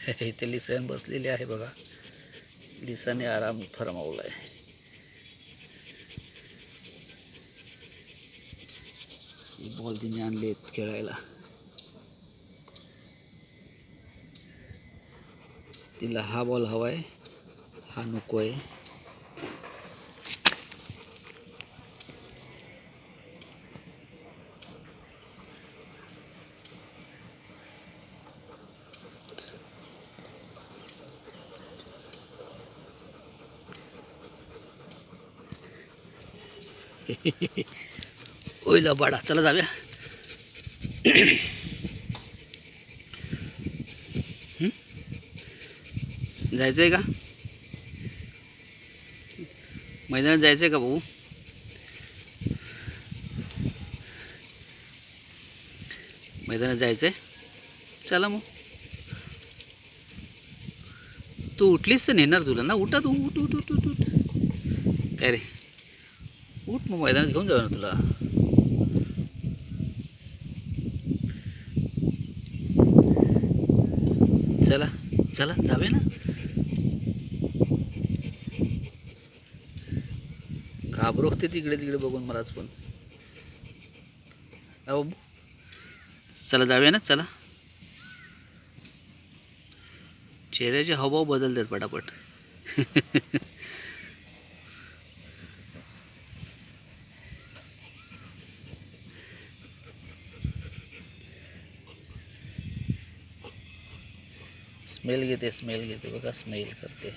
इथे लिसन बसलेली आहे बघा. लिसाने आराम फरमावला आहे. बॉल तिने आणलेत खेळायला. तिला हा बॉल हवाय, हा नको आहे. ओयला बाडा, चला जाऊया. जायचंय का मैदानात? जायचंय का भाऊ? मैदानात जायचंय, चला मग. तू उठलीस तर नेणार तुला ना. उठा तू, उठ उठ उठ उठ उठ. काय रे, उठ मग, मैदानात घेऊन जाऊ ना तुला. चला चला जाऊया ना. घाबरवते तिकडे तिकडे बघून मलाच पण. अहो चला जाऊया ना, चला. चेहऱ्याचे हावभाव बदलतात पटापट. स्मेल घेते, स्मेल घेते बघा, स्मेल करते.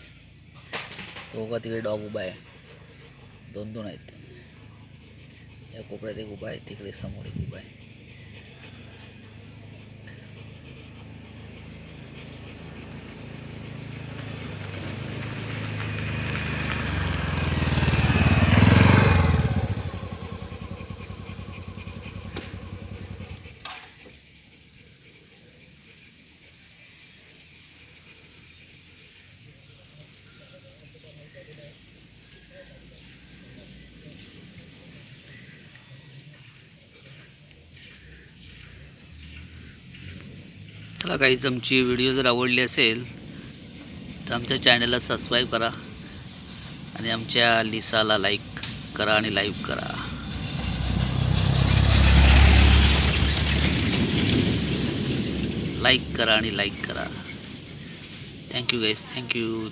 बघा तिकडे डॉग उभा आहे. दोन दोन आहेत. या कोपऱ्यात एक उभा आहे, तिकडे समोर एक उभा आहे. चला काहीच, आमची व्हिडिओ जर आवडली असेल तर आमच्या चॅनलला सबस्क्राईब करा आणि आमच्या लिसाला लाईक करा आणि लाईव्ह करा. लाईक करा आणि लाईक करा. Thank you guys, thank you.